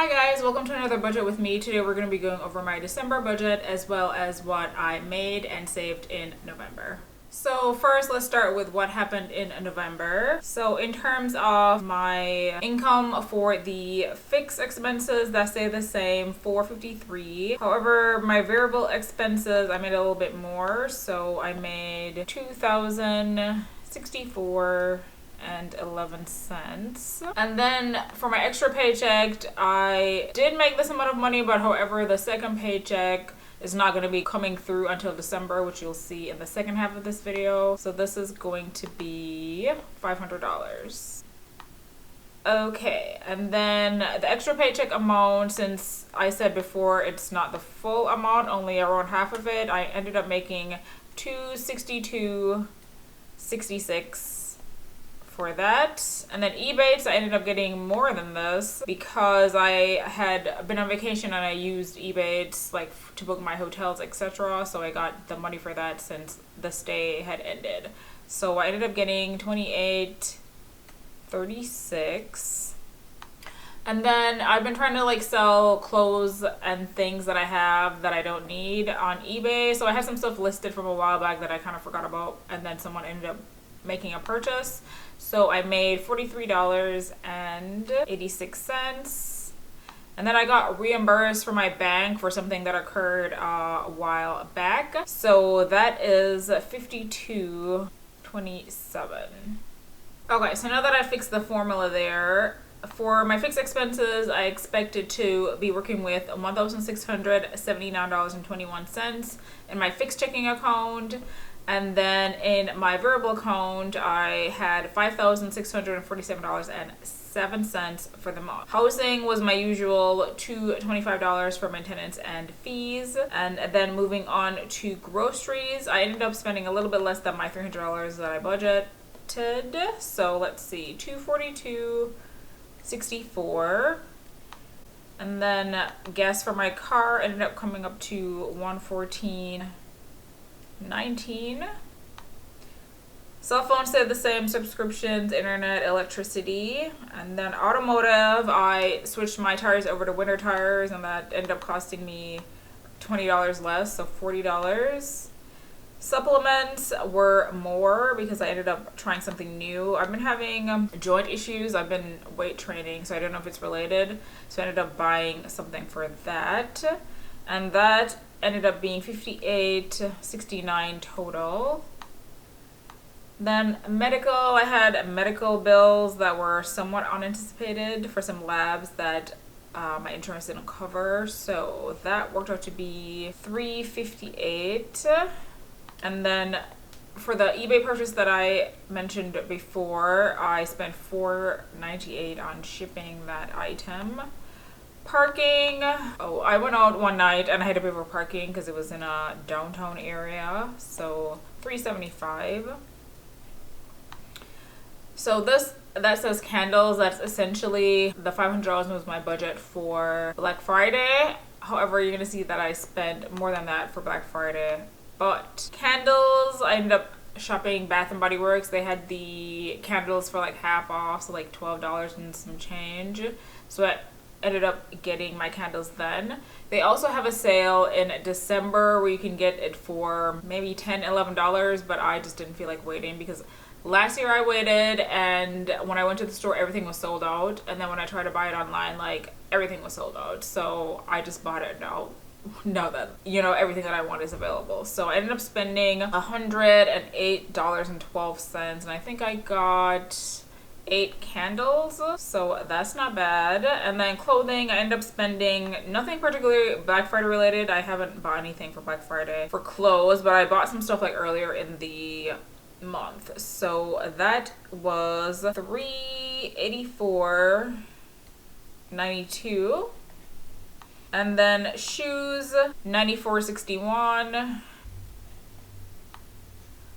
Hi guys, welcome to another budget with me. Today we're going to be going over my December budget as well as what I made and saved in November. So first, let's start with what happened in November. So in terms of my income for the fixed expenses, that stayed the same, $453. However, my variable expenses, I made a little bit more. So I made $2,064 and 11 cents. And then for my extra paycheck, I did make this amount of money, but however, the second paycheck is not going to be coming through until December, which you'll see in the second half of this video. So this is going to be $500. Okay, and then the extra paycheck amount, since I said before it's not the full amount, only around half of it, I ended up making $262.66 for that. And then Ebates, I ended up getting more than this because I had been on vacation and I used Ebates like to book my hotels, etc. So I got the money for that since the stay had ended. So I ended up getting $28.36. And then I've been trying to like sell clothes and things that I have that I don't need on eBay. So I have some stuff listed from a while back that I kind of forgot about, and then someone ended up making a purchase. So I made $43.86. And then I got reimbursed from my bank for something that occurred a while back. So that is $52.27. Okay, so now that I fixed the formula there, for my fixed expenses, I expected to be working with $1,679.21 in my fixed checking account. And then in my variable account, I had $5,647.07 for the month. Housing was my usual $225 for maintenance and fees. And then moving on to groceries, I ended up spending a little bit less than my $300 that I budgeted. So let's see, $242.64. And then gas for my car ended up coming up to $114.19. Cell phone stayed the same, subscriptions, internet, electricity. And then automotive, I switched my tires over to winter tires and that ended up costing me $20 less, so $40. Supplements were more because I ended up trying something new. I've been having joint issues. I've been weight training, so I don't know if it's related. So I ended up buying something for that. And that ended up being $58.69 total. Then medical, I had medical bills that were somewhat unanticipated for some labs that my insurance didn't cover. So that worked out to be $358. And then for the eBay purchase that I mentioned before, I spent $498 on shipping that item. Parking, I went out one night and I had to pay for parking because it was in a downtown area, so $375. So that says candles. That's essentially the $500 was my budget for Black Friday. However, you're gonna see that I spent more than that for Black Friday. But candles, I ended up shopping Bath and Body Works. They had the candles for like half off, so like $12 and some change. So I ended up getting my candles then. They also have a sale in December where you can get it for maybe $10, $11, but I just didn't feel like waiting because last year I waited and when I went to the store everything was sold out, and then when I tried to buy it online, like everything was sold out. So I just bought it now that everything that I want is available. So I ended up spending $108.12, and I think I got 8 candles, so that's not bad. And then clothing, I ended up spending nothing particularly Black Friday related. I haven't bought anything for Black Friday for clothes, but I bought some stuff like earlier in the month. So that was $384.92. And then shoes, $94.61.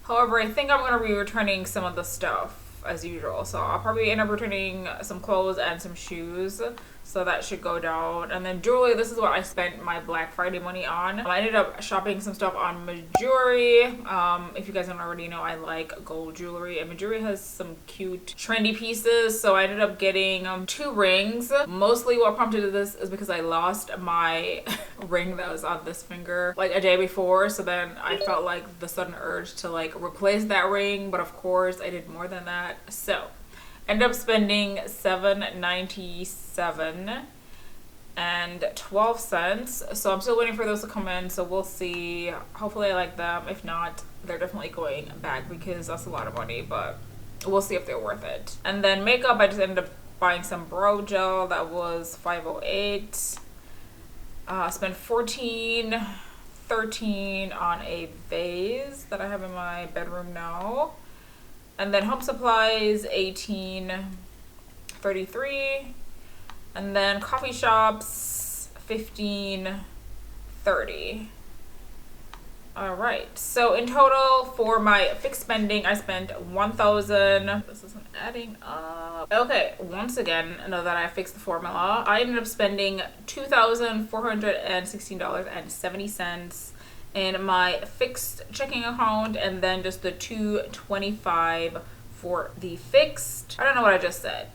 However, I think I'm going to be returning some of the stuff as usual. So I'll probably end up returning some clothes and some shoes. So that should go down. And then jewelry, this is what I spent my Black Friday money on. I ended up shopping some stuff on Mejuri. If you guys don't already know, I like gold jewelry, and Mejuri has some cute trendy pieces. So I ended up getting 2 rings. Mostly what prompted this is because I lost my ring that was on this finger like a day before. So then I felt like the sudden urge to like replace that ring. But of course I did more than that. So ended up spending $7.97 and 12 cents. So I'm still waiting for those to come in, so we'll see. Hopefully I like them. If not, they're definitely going back because that's a lot of money, but we'll see if they're worth it. And then makeup, I just ended up buying some brow gel that was $5.08. Spent $14.13 on a vase that I have in my bedroom now. And then home supplies, $18.33. And then coffee shops, $15.30. All right. So in total for my fixed spending, I spent $1,000. This isn't adding up. Okay. Once again, now that I fixed the formula, I ended up spending $2,416.70 in my fixed checking account, and then just the $225 for the fixed. I don't know what I just said.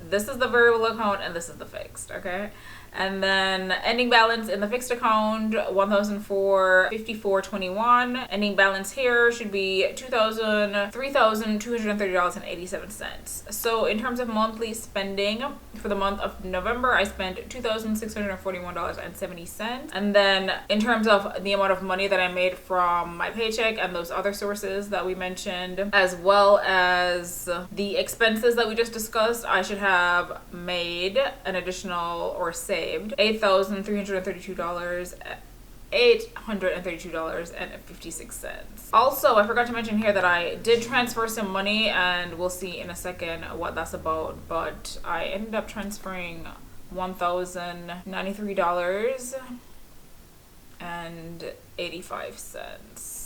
This is the variable account and this is the fixed, okay? And then ending balance in the fixed account, $1,054.21. Ending balance here should be $3,230.87. So in terms of monthly spending, for the month of November, I spent $2,641.70. And then in terms of the amount of money that I made from my paycheck and those other sources that we mentioned, as well as the expenses that we just discussed, I should have made an additional or saved $832.56. Also, I forgot to mention here that I did transfer some money, and we'll see in a second what that's about, but I ended up transferring $1,093.85.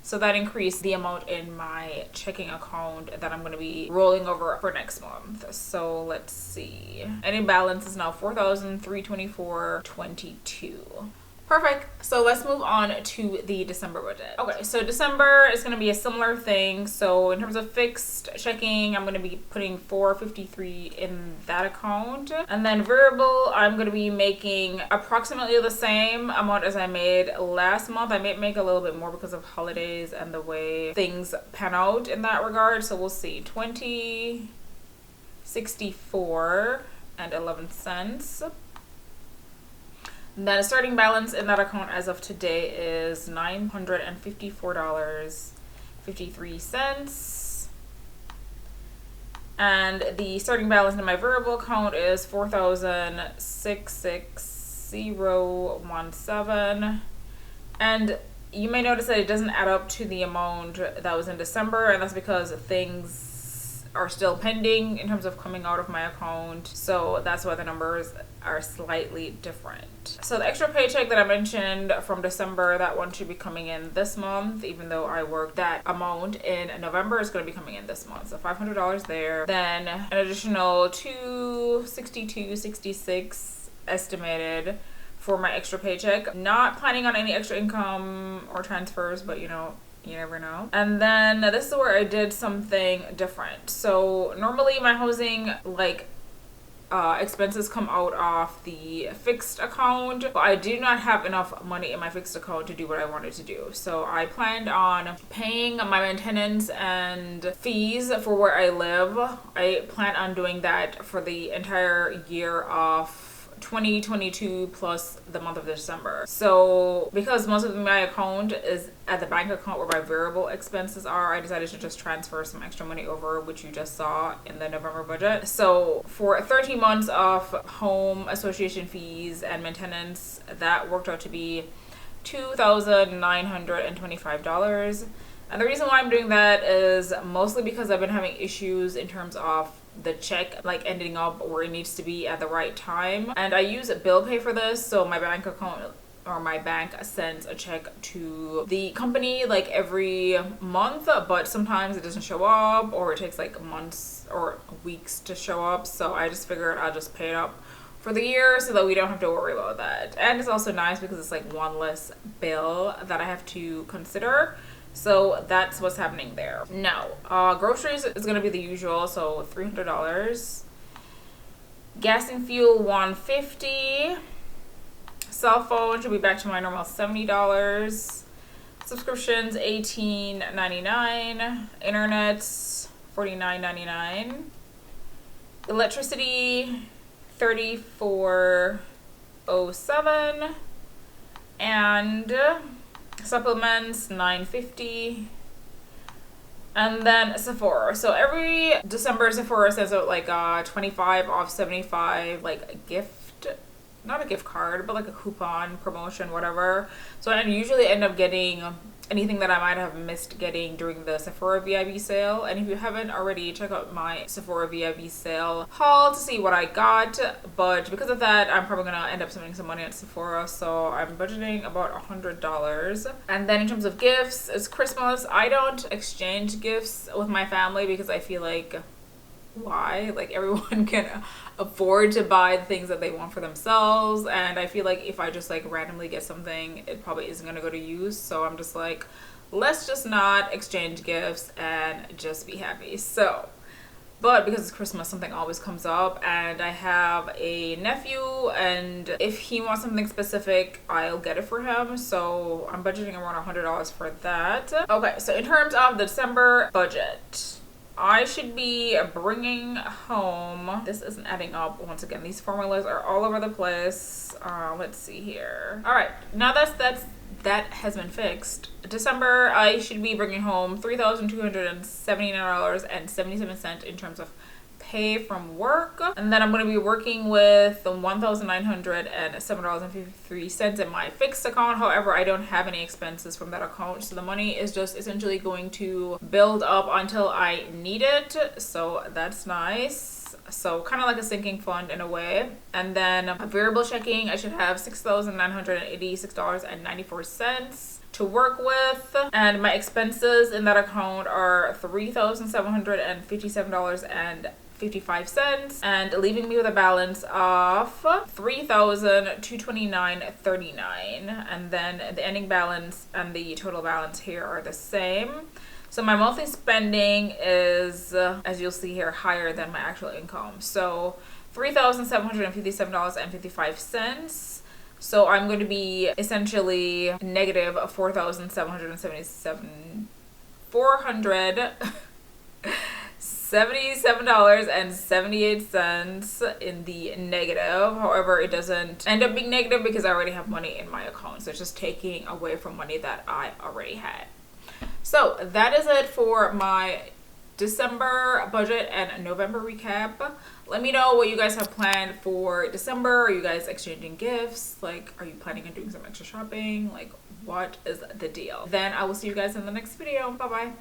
So that increased the amount in my checking account that I'm going to be rolling over for next month. So let's see. Ending balance is now $4,324.22. Perfect. So let's move on to the December budget. Okay, so December is going to be a similar thing. So in terms of fixed checking, I'm going to be putting $453 in that account. And then variable, I'm going to be making approximately the same amount as I made last month. I may make a little bit more because of holidays and the way things pan out in that regard. So we'll see. $20.64.11. Then a starting balance in that account as of today is $954.53. And the starting balance in my variable account is $4,660.17. And you may notice that it doesn't add up to the amount that was in December, and that's because things are still pending in terms of coming out of my account. So that's why the numbers are slightly different. So the extra paycheck that I mentioned from December, that one should be coming in this month, even though I worked that amount in November, is going to be coming in this month. So $500 there. Then an additional $262.66 estimated for my extra paycheck. Not planning on any extra income or transfers, but you know, you never know. And then this is where I did something different. So normally my housing expenses come out of the fixed account, but I do not have enough money in my fixed account to do what I wanted to do. So I planned on paying my maintenance and fees for where I live. I plan on doing that for the entire year of 2022 plus the month of December. So because most of my account is at the bank account where my variable expenses are, I decided to just transfer some extra money over, which you just saw in the November budget. So for 13 months of home association fees and maintenance, that worked out to be $2,925. And the reason why I'm doing that is mostly because I've been having issues in terms of the check ending up where it needs to be at the right time, and I use bill pay for this. So my bank account or my bank sends a check to the company like every month, but sometimes it doesn't show up, or it takes like months or weeks to show up. So I just figured I'll just pay it up for the year so that we don't have to worry about that. And it's also nice because it's like one less bill that I have to consider. So that's what's happening there. Now, groceries is gonna be the usual, so $300. Gas and fuel $150. Cell phone should be back to my normal $70. Subscriptions $18.99. Internet $49.99. Electricity $34.07. And supplements $9.50. And then Sephora. So every December, Sephora sends out like 25 off 75, like a gift, not a gift card, but like a coupon promotion, whatever. So I usually end up getting anything that I might have missed getting during the Sephora VIB sale. And if you haven't already, check out my Sephora VIB sale haul to see what I got. But because of that, I'm probably gonna end up spending some money at Sephora, so I'm budgeting about $100. And then in terms of gifts, it's Christmas. I don't exchange gifts with my family because I feel like, why? Like, everyone can afford to buy the things that they want for themselves, and I feel like if I just like randomly get something, it probably isn't gonna go to use. So I'm just like, let's just not exchange gifts and just be happy. So, but because it's Christmas, something always comes up, and I have a nephew, and if he wants something specific, I'll get it for him. So I'm budgeting around $100 for that. Okay, so in terms of the December budget, I should be bringing home, this isn't adding up once again, these formulas are all over the place. Let's see here. All right, now that has been fixed. December, I should be bringing home $3,279.77 in terms of pay from work, and then I'm going to be working with the $1,907.53 in my fixed account. However, I don't have any expenses from that account, so the money is just essentially going to build up until I need it. So that's nice. So kind of like a sinking fund in a way. And then a variable checking, I should have $6,986.94 to work with, and my expenses in that account are $3,757.55, and leaving me with a balance of $3,229.39, and then the ending balance and the total balance here are the same. So my monthly spending is, as you'll see here, higher than my actual income. So $3,757.55. So I'm going to be essentially negative $477.78 in the negative. However, it doesn't end up being negative because I already have money in my account. So it's just taking away from money that I already had. So that is it for my December budget and November recap. Let me know what you guys have planned for December. Are you guys exchanging gifts? Like, are you planning on doing some extra shopping? Like, what is the deal? Then I will see you guys in the next video. Bye bye.